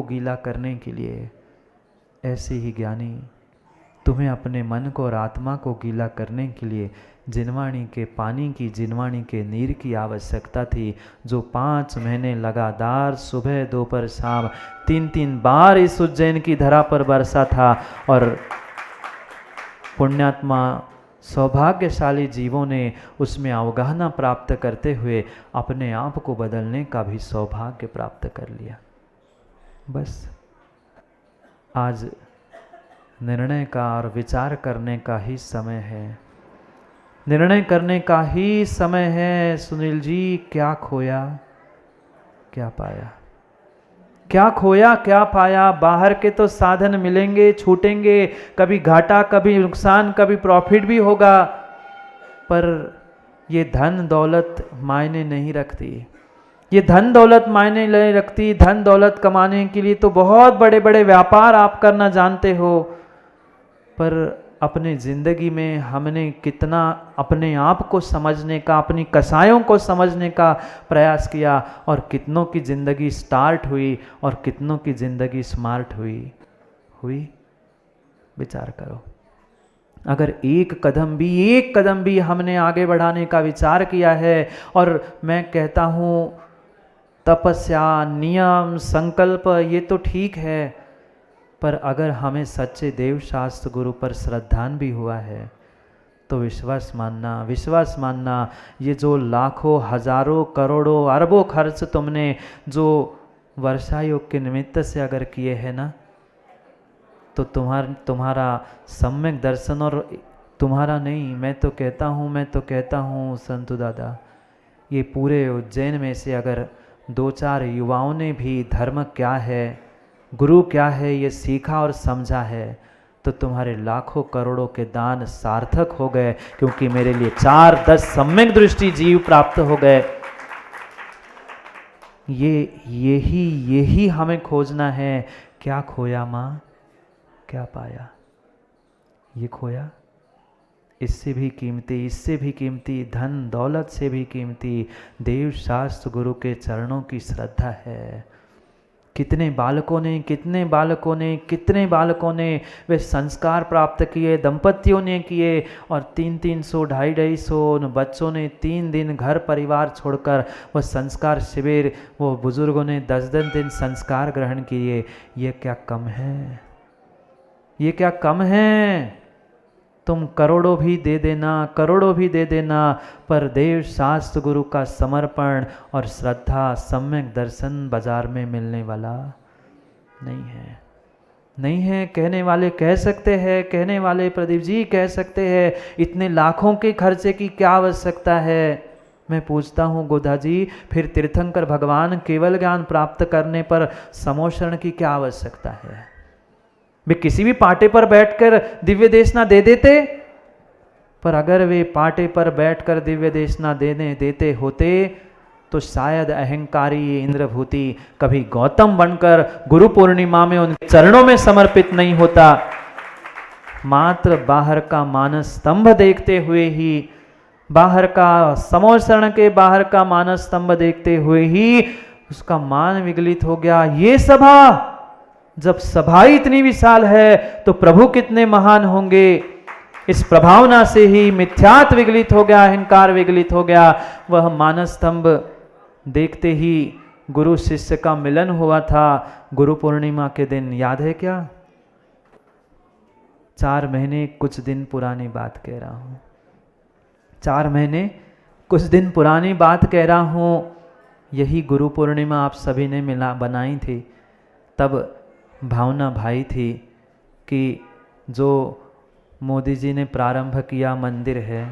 को गीला करने के लिए, ऐसे ही ज्ञानी तुम्हें अपने मन को और आत्मा को गीला करने के लिए जिनवाणी के पानी की, जिनवाणी के नीर की आवश्यकता थी, जो 5 महीने लगातार सुबह दोपहर शाम 3-3 बार इस उज्जैन की धरा पर बरसा था। और पुण्यात्मा सौभाग्यशाली जीवों ने उसमें अवगाहना प्राप्त करते हुए अपने आप को बदलने का भी सौभाग्य प्राप्त कर लिया। बस आज निर्णय का और विचार करने का ही समय है, निर्णय करने का ही समय है। सुनील जी, क्या खोया क्या पाया, क्या खोया क्या पाया। बाहर के तो साधन मिलेंगे, छूटेंगे, कभी घाटा कभी नुकसान कभी प्रॉफिट भी होगा, पर ये धन दौलत मायने नहीं रखती। ये धन दौलत मायने नहीं रखती। धन दौलत कमाने के लिए तो बहुत बड़े बड़े व्यापार आप करना जानते हो, पर अपने जिंदगी में हमने कितना अपने आप को समझने का, अपनी कसायों को समझने का प्रयास किया, और कितनों की जिंदगी स्टार्ट हुई और कितनों की जिंदगी स्मार्ट हुई। विचार करो, अगर एक कदम भी हमने आगे बढ़ाने का विचार किया है, और मैं कहता हूँ तपस्या, नियम, संकल्प ये तो ठीक है, पर अगर हमें सच्चे देव शास्त्र गुरु पर श्रद्धान भी हुआ है तो विश्वास मानना, ये जो लाखों हजारों करोड़ों अरबों खर्च तुमने जो वर्षा योग के निमित्त से अगर किए हैं ना, तो तुम्हारा सम्यक दर्शन, और तुम्हारा नहीं, मैं तो कहता हूँ संतु दादा, ये पूरे उज्जैन में से अगर 2-4 युवाओं ने भी धर्म क्या है, गुरु क्या है, ये सीखा और समझा है, तो तुम्हारे लाखों करोड़ों के दान सार्थक हो गए, क्योंकि मेरे लिए 4-10 सम्यक दृष्टि जीव प्राप्त हो गए। यही हमें खोजना है। क्या खोया माँ, क्या पाया। ये खोया, इससे भी कीमती धन दौलत से भी कीमती देव शास्त्र गुरु के चरणों की श्रद्धा है। कितने बालकों ने वे संस्कार प्राप्त किए, दंपतियों ने किए, और 300-300 250 बच्चों ने 3 दिन घर परिवार छोड़कर वह संस्कार शिविर, वो बुजुर्गों ने 10-10 दिन संस्कार ग्रहण किए। ये क्या कम है। तुम करोड़ों भी दे देना, पर देव शास्त्र गुरु का समर्पण और श्रद्धा, सम्यक दर्शन बाजार में मिलने वाला नहीं है। कहने वाले कह सकते हैं, कहने वाले प्रदीप जी कह सकते हैं, इतने लाखों के खर्चे की क्या आवश्यकता है। मैं पूछता हूँ गोधा जी, फिर तीर्थंकर भगवान केवल ज्ञान प्राप्त करने पर समोषण की क्या आवश्यकता है। वे किसी भी पाटे पर बैठकर दिव्य देशना दे देते, पर अगर वे पाटे पर बैठकर दिव्य देशना देते होते तो शायद अहंकारी इंद्रभूति कभी गौतम बनकर गुरु पूर्णिमा में उनके चरणों में समर्पित नहीं होता। मात्र बाहर का मानस स्तंभ देखते हुए ही, बाहर का समोषण के बाहर का मानस स्तंभ देखते हुए ही उसका मान विगलित हो गया। ये सभा, जब सभा इतनी विशाल है तो प्रभु कितने महान होंगे। इस प्रभावना से ही मिथ्यात्व विगलित हो गया, अहंकार विगलित हो गया। वह मानस स्तंभ देखते ही गुरु शिष्य का मिलन हुआ था गुरु पूर्णिमा के दिन, याद है क्या? 4 महीने कुछ दिन पुरानी बात कह रहा हूं, 4 महीने कुछ दिन पुरानी बात कह रहा हूं। यही गुरु पूर्णिमा आप सभी ने बनाई थी। तब भावना भाई थी कि जो मोदी जी ने प्रारंभ किया मंदिर है,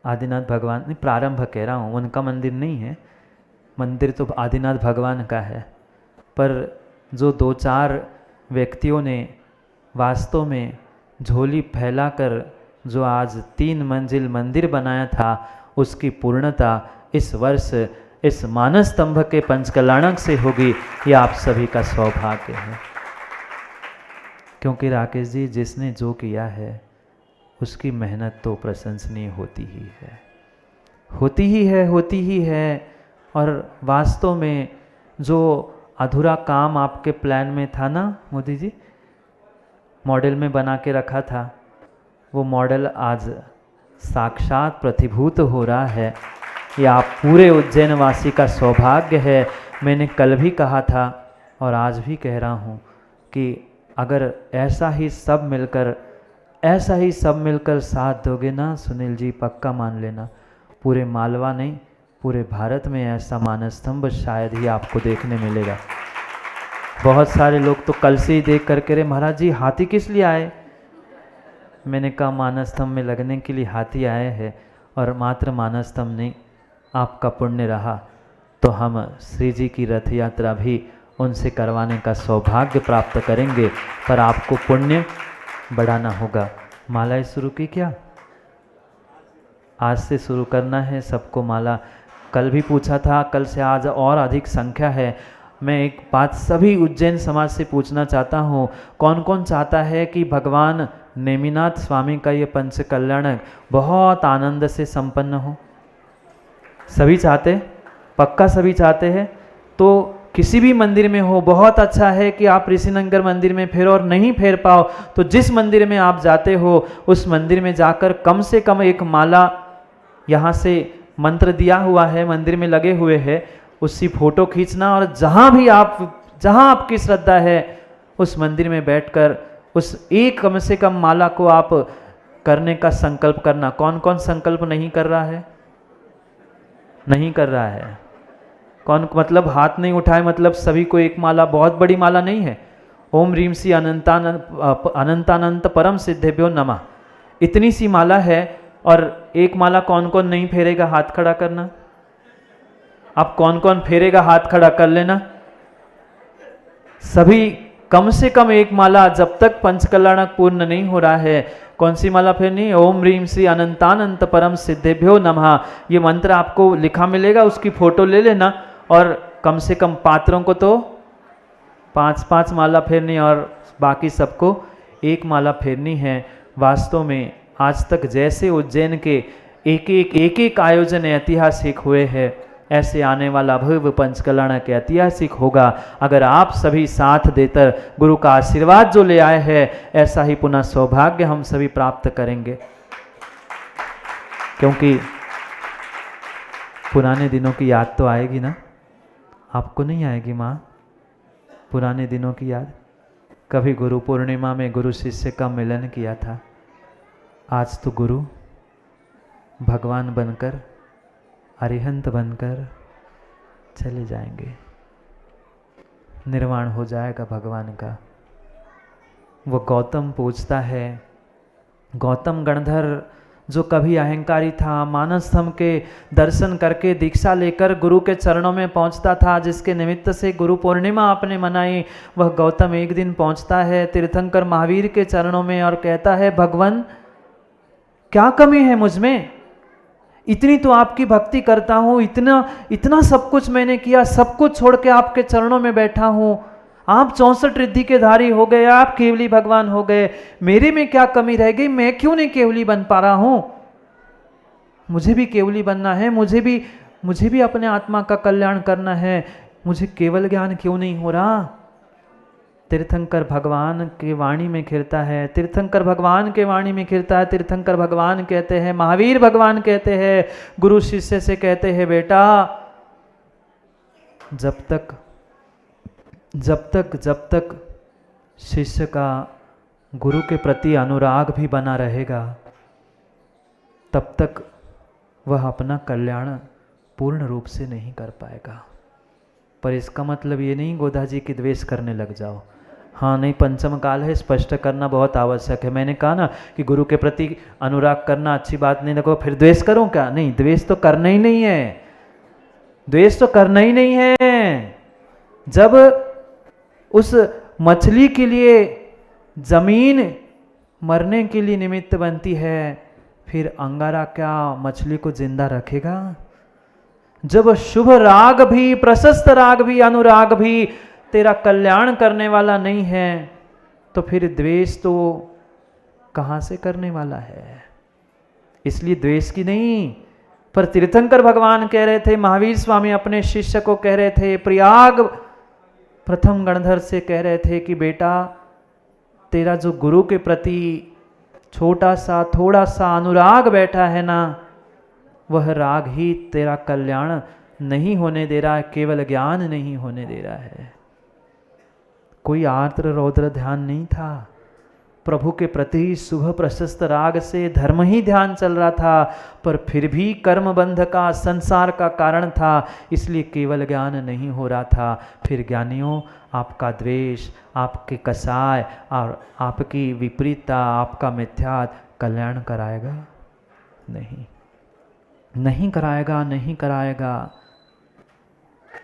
आदिनाथ भगवान ने प्रारंभ कह रहा हूँ, उनका मंदिर नहीं है, मंदिर तो आदिनाथ भगवान का है, पर जो 2-4 व्यक्तियों ने वास्तव में झोली फैलाकर जो आज 3 मंजिल मंदिर बनाया था, उसकी पूर्णता इस वर्ष इस मानस स्तंभ के पंचकल्याणक से होगी। ये आप सभी का सौभाग्य है, क्योंकि राकेश जी जिसने जो किया है उसकी मेहनत तो प्रशंसनीय होती ही है। और वास्तव में जो अधूरा काम आपके प्लान में था ना मोदी जी, मॉडल में बना के रखा था, वो मॉडल आज साक्षात प्रतिभूत हो रहा है। ये आप पूरे उज्जैन वासी का सौभाग्य है। मैंने कल भी कहा था और आज भी कह रहा हूँ कि अगर ऐसा ही सब मिलकर साथ दोगे ना सुनील जी, पक्का मान लेना, पूरे मालवा नहीं पूरे भारत में ऐसा मानस्तंभ शायद ही आपको देखने मिलेगा। बहुत सारे लोग तो कल से ही देख कर कह रहे महाराज जी हाथी किस लिए आए। मैंने कहा मानस्तंभ में लगने के लिए हाथी आए हैं, और मात्र मानस्तंभ नहीं, आपका पुण्य रहा तो हम श्री जी की रथ यात्रा भी उनसे करवाने का सौभाग्य प्राप्त करेंगे, पर आपको पुण्य बढ़ाना होगा। मालाएं शुरू की क्या? आज से शुरू करना है सबको माला। कल भी पूछा था, कल से आज और अधिक संख्या है। मैं एक बात सभी उज्जैन समाज से पूछना चाहता हूँ, कौन कौन चाहता है कि भगवान नेमिनाथ स्वामी का ये पंच कल्याणक बहुत आनंद से संपन्न हो? सभी चाहते? पक्का सभी चाहते हैं? तो किसी भी मंदिर में हो, बहुत अच्छा है कि आप ऋषिनगर मंदिर में फेरो, और नहीं फेर पाओ तो जिस मंदिर में आप जाते हो उस मंदिर में जाकर कम से कम एक माला, यहाँ से मंत्र दिया हुआ है मंदिर में लगे हुए है, उसकी फोटो खींचना, और जहाँ आपकी श्रद्धा है उस मंदिर में बैठकर उस एक कम से कम माला को आप करने का संकल्प करना। कौन कौन संकल्प नहीं कर रहा है? नहीं कर रहा है कौन? मतलब हाथ नहीं उठाए, मतलब सभी को एक माला, बहुत बड़ी माला नहीं है। ओम रीम सी अनंतानंत परम सिद्धेभ्यो नमः, इतनी सी माला है। और एक माला कौन कौन नहीं फेरेगा? हाथ खड़ा करना। आप कौन कौन फेरेगा? हाथ खड़ा कर लेना। सभी कम से कम एक माला, जब तक पंचकल्याणक पूर्ण नहीं हो रहा है। कौन सी माला फेरनी? ओम ह्रीम श्री अनंतानंत परम सिद्धेभ्यो नमः। ये मंत्र आपको लिखा मिलेगा, उसकी फोटो ले लेना, और कम से कम पात्रों को तो 5-5 माला फेरनी, और बाकी सबको एक माला फेरनी है। वास्तव में आज तक जैसे उज्जैन के एक एक आयोजन ऐतिहासिक हुए हैं, ऐसे आने वाला भव्य पंचकल्याणक ऐतिहासिक होगा अगर आप सभी साथ देकर गुरु का आशीर्वाद जो ले आए हैं, ऐसा ही पुनः सौभाग्य हम सभी प्राप्त करेंगे। क्योंकि पुराने दिनों की याद तो आएगी ना, आपको नहीं आएगी माँ? पुराने दिनों की याद, कभी गुरु पूर्णिमा में गुरु शिष्य का मिलन किया था। आज तो गुरु भगवान बनकर, अरिहंत बनकर चले जाएंगे, निर्वाण हो जाएगा भगवान का। वो गौतम पूछता है, गौतम गणधर जो कभी अहंकारी था, मानस्तंभ के दर्शन करके दीक्षा लेकर गुरु के चरणों में पहुंचता था, जिसके निमित्त से गुरु पूर्णिमा आपने मनाई, वह गौतम एक दिन पहुंचता है तीर्थंकर महावीर के चरणों में और कहता है, भगवान क्या कमी है मुझ में? इतनी तो आपकी भक्ति करता हूँ, इतना सब कुछ मैंने किया, सब कुछ छोड़ के आपके चरणों में बैठा हूँ। आप 64 रिद्धि के धारी हो गए, आप केवली भगवान हो गए, मेरे में क्या कमी रह गई? मैं क्यों नहीं केवली बन पा रहा हूँ? मुझे भी केवली बनना है, मुझे भी अपने आत्मा का कल्याण करना है, मुझे केवल ज्ञान क्यों नहीं हो रहा? तीर्थंकर भगवान के वाणी में खिरता है, तीर्थंकर भगवान के वाणी में खिरता है। तीर्थंकर भगवान कहते हैं, महावीर भगवान कहते हैं, गुरु शिष्य से कहते हैं, बेटा जब तक शिष्य का गुरु के प्रति अनुराग भी बना रहेगा, तब तक वह अपना कल्याण पूर्ण रूप से नहीं कर पाएगा। पर इसका मतलब ये नहीं गोदा जी की द्वेष करने लग जाओ। हाँ नहीं, पंचम काल है, स्पष्ट करना बहुत आवश्यक है। मैंने कहा ना कि गुरु के प्रति अनुराग करना अच्छी बात नहीं, देखो फिर द्वेष करूं क्या? नहीं, द्वेष तो करना ही नहीं है, द्वेष तो करना ही नहीं है। जब उस मछली के लिए जमीन मरने के लिए निमित्त बनती है, फिर अंगारा क्या मछली को जिंदा रखेगा? जब शुभ राग भी, प्रशस्त राग भी, अनुराग भी तेरा कल्याण करने वाला नहीं है, तो फिर द्वेष तो कहां से करने वाला है? इसलिए द्वेष की नहीं, पर तीर्थंकर भगवान कह रहे थे, महावीर स्वामी अपने शिष्य को कह रहे थे, प्रयाग प्रथम गणधर से कह रहे थे कि बेटा, तेरा जो गुरु के प्रति छोटा सा थोड़ा सा अनुराग बैठा है ना, वह राग ही तेरा कल्याण नहीं होने दे रहा है, केवल ज्ञान नहीं होने दे रहा है। कोई आर्द्र रौद्र ध्यान नहीं था, प्रभु के प्रति शुभ प्रशस्त राग से धर्म ही ध्यान चल रहा था, पर फिर भी कर्म बंध का, संसार का कारण था, इसलिए केवल ज्ञान नहीं हो रहा था। फिर ज्ञानियों, आपका द्वेष, आपके कसाय और आपकी विपरीतता, आपका मिथ्या कल्याण कराएगा? नहीं, नहीं कराएगा, नहीं कराएगा।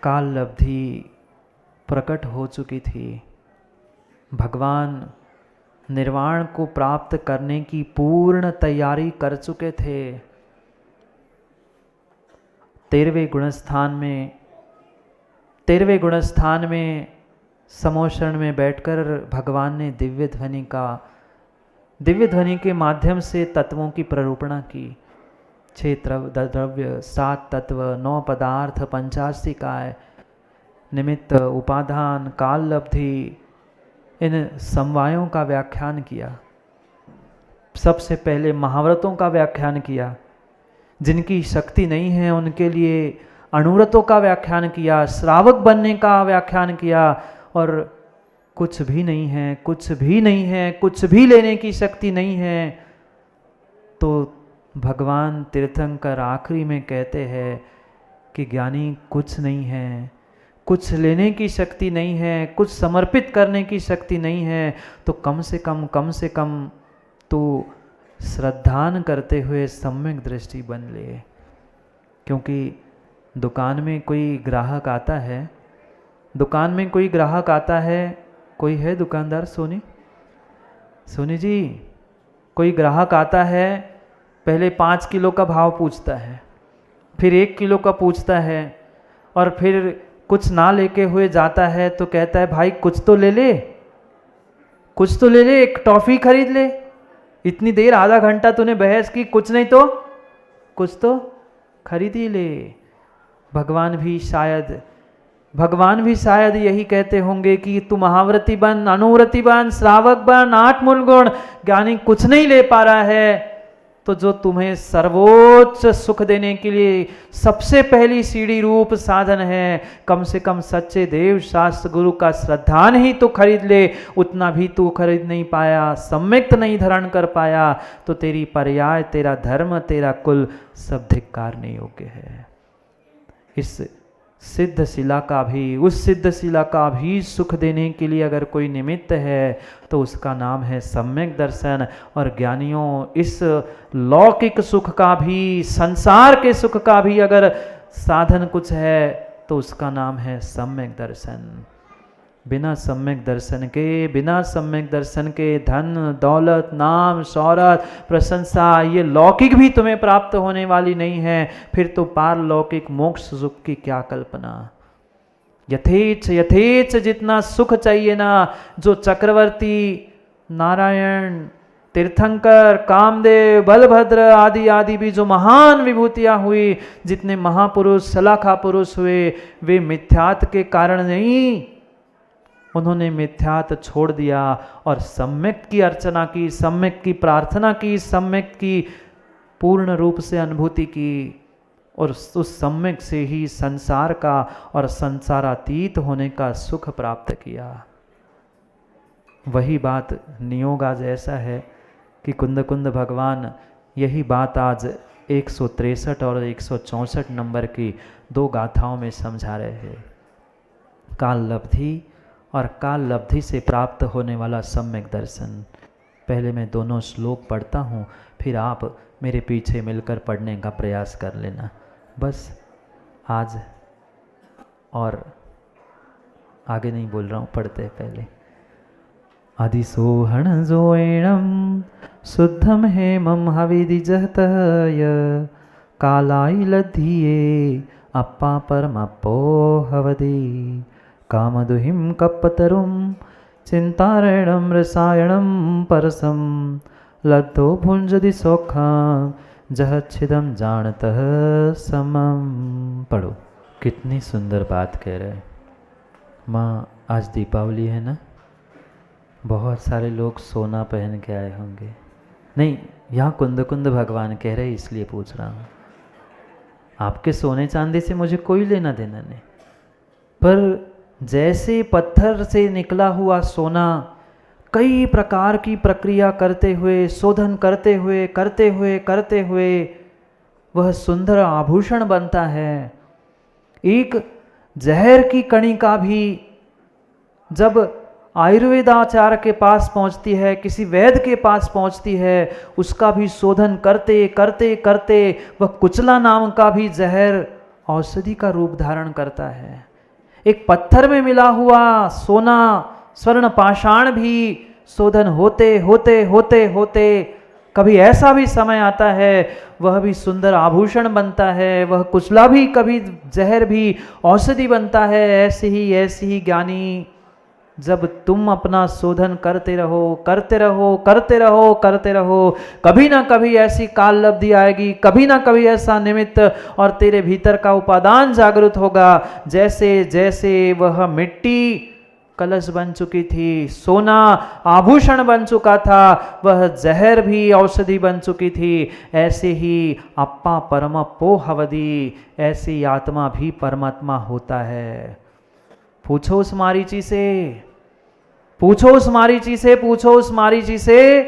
काल लब्धि प्रकट हो चुकी थी, भगवान निर्वाण को प्राप्त करने की पूर्ण तैयारी कर चुके थे। 13वें गुणस्थान में समोषण में बैठकर भगवान ने दिव्य ध्वनि के माध्यम से तत्वों की प्ररूपणा की। 6 द्रव्य, 7 तत्व, 9 पदार्थ, 85 काय, निमित्त, उपादान, काल लब्धि, इन समवायों का व्याख्यान किया। सबसे पहले महाव्रतों का व्याख्यान किया, जिनकी शक्ति नहीं है उनके लिए अणुव्रतों का व्याख्यान किया, श्रावक बनने का व्याख्यान किया। और कुछ भी नहीं है, कुछ भी नहीं है, कुछ भी लेने की शक्ति नहीं है, तो भगवान तीर्थंकर आखिरी में कहते हैं कि ज्ञानी कुछ नहीं है, कुछ लेने की शक्ति नहीं है, कुछ समर्पित करने की शक्ति नहीं है, तो कम से कम तो श्रद्धान करते हुए सम्यक दृष्टि बन ले। क्योंकि दुकान में कोई ग्राहक आता है, कोई है दुकानदार? सोनी जी, कोई ग्राहक आता है, पहले 5 किलो का भाव पूछता है, फिर 1 किलो का पूछता है, और फिर कुछ ना लेके हुए जाता है तो कहता है भाई कुछ तो ले ले, एक टॉफी खरीद ले। इतनी देर, आधा घंटा तूने बहस की, कुछ नहीं तो कुछ तो खरीद ही ले। भगवान भी शायद यही कहते होंगे कि तू महाव्रती बन, अनुव्रती बन, श्रावक बन, 8 मूल गुण, ज्ञानी कुछ नहीं ले पा रहा है, तो जो तुम्हें सर्वोच्च सुख देने के लिए सबसे पहली सीढ़ी रूप साधन है, कम से कम सच्चे देव शास्त्र गुरु का श्रद्धान ही तो खरीद ले। उतना भी तू खरीद नहीं पाया, सम्यक्त नहीं धारण कर पाया, तो तेरी पर्याय, तेरा धर्म, तेरा कुल सब धिक्कारने योग्य है। इस सिद्ध शिला का भी सुख देने के लिए अगर कोई निमित्त है तो उसका नाम है सम्यक दर्शन। और ज्ञानियों, इस लौकिक सुख का भी, संसार के सुख का भी अगर साधन कुछ है तो उसका नाम है सम्यक दर्शन। बिना सम्यक दर्शन के धन दौलत, नाम शौहरत, प्रशंसा, ये लौकिक भी तुम्हें प्राप्त होने वाली नहीं है। फिर तो पारलौकिक मोक्ष सुख की क्या कल्पना। यथेच्छ जितना सुख चाहिए ना, जो चक्रवर्ती, नारायण, तीर्थंकर, कामदेव, बलभद्र आदि भी जो महान विभूतियां हुई, जितने महापुरुष, सलाखा पुरुष हुए, वे मिथ्यात्व के कारण नहीं, उन्होंने मिथ्यात छोड़ दिया और सम्यक की अर्चना की, सम्यक की प्रार्थना की, सम्यक की पूर्ण रूप से अनुभूति की, और उस सम्यक से ही संसार का और संसारातीत होने का सुख प्राप्त किया। वही बात नियोग आज ऐसा है कि कुंद भगवान यही बात आज 163 और 164 नंबर की 2 गाथाओं में समझा रहे हैं। काल लब्धि और काल लब्धि से प्राप्त होने वाला सम्यक दर्शन। पहले मैं दोनों श्लोक पढ़ता हूँ, फिर आप मेरे पीछे मिलकर पढ़ने का प्रयास कर लेना बस आज। और आगे नहीं बोल रहा हूँ, पढ़ते पहले। अधिसोहण जोएणम शुद्धम हेमम हविधि जहतय कालाई लधिये अप्पा परमप्पो हवदि कामदुहिम कप्पतरुम चिंतारणम रसायणम परसम लद्धो भुंजदि सौखम जहच्छिदम जानतः समम। पढ़ो, कितनी सुंदर बात कह रहे हैं। माँ आज दीपावली है ना, बहुत सारे लोग सोना पहन के आए होंगे। नहीं, यहाँ कुंद कुंद भगवान कह रहे इसलिए पूछ रहा हूँ। आपके सोने चांदी से मुझे कोई लेना देना नहीं, पर जैसे पत्थर से निकला हुआ सोना कई प्रकार की प्रक्रिया करते हुए, शोधन करते हुए वह सुंदर आभूषण बनता है। एक जहर की कणिका भी जब आयुर्वेदाचार्य के पास पहुंचती है, किसी वैद्य के पास पहुंचती है, उसका भी शोधन करते करते वह कुचला नाम का भी जहर औषधि का रूप धारण करता है। एक पत्थर में मिला हुआ सोना, स्वर्ण पाषाण भी शोधन होते कभी ऐसा भी समय आता है वह भी सुंदर आभूषण बनता है, वह कुचला भी कभी जहर भी औषधि बनता है। ऐसे ही ज्ञानी, जब तुम अपना शोधन करते रहो, कभी ना कभी ऐसी काल लब्धि आएगी, कभी ना कभी ऐसा निमित्त, और तेरे भीतर का उपादान जागृत होगा। जैसे जैसे वह मिट्टी कलश बन चुकी थी, सोना आभूषण बन चुका था, वह जहर भी औषधि बन चुकी थी, ऐसे ही अप्पा परम पो हवदी, ऐसी आत्मा भी परमात्मा होता है। पूछो उस मारीची से,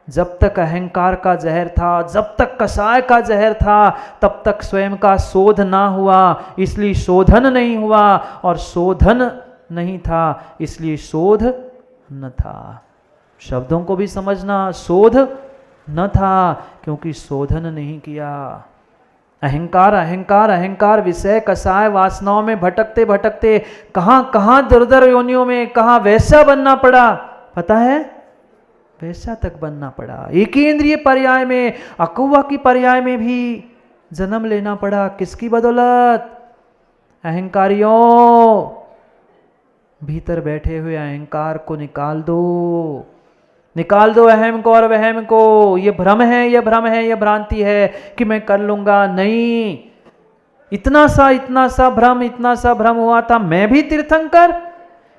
जब तक अहंकार का जहर था, जब तक कषाय का जहर था, तब तक स्वयं का शोध ना हुआ, इसलिए शोधन नहीं हुआ, और शोधन नहीं था इसलिए शोध न था। शब्दों को भी समझना, शोध न था क्योंकि शोधन नहीं किया। अहंकार विषय कषाय वासनाओं में भटकते कहां दुर्धर योनियों में, कहां वैसा बनना पड़ा, पता है? वैसा तक बनना पड़ा। एक ही इंद्रिय पर्याय में, अकौवा की पर्याय में भी जन्म लेना पड़ा। किसकी बदौलत? अहंकारियों, भीतर बैठे हुए अहंकार को निकाल दो अहम को और वहम को। ये भ्रम है, ये भ्रांति है कि मैं कर लूंगा। नहीं, इतना सा भ्रम हुआ था। मैं भी तीर्थंकर,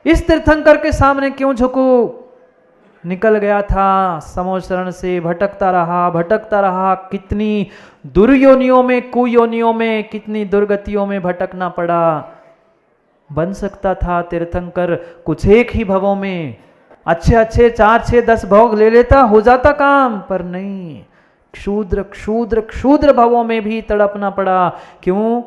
इस तीर्थंकर के सामने क्यों झुकूं? निकल गया था समोशरण से, भटकता रहा। कितनी दुर्योनियों में, कुयोनियों में, कितनी दुर्गतियों में भटकना पड़ा। बन सकता था तीर्थंकर कुछ एक ही भवों में, अच्छे 4, 6, 10 भोग ले लेता, हो जाता काम, पर नहीं, क्षुद्र भवों में भी तड़पना पड़ा। क्यों?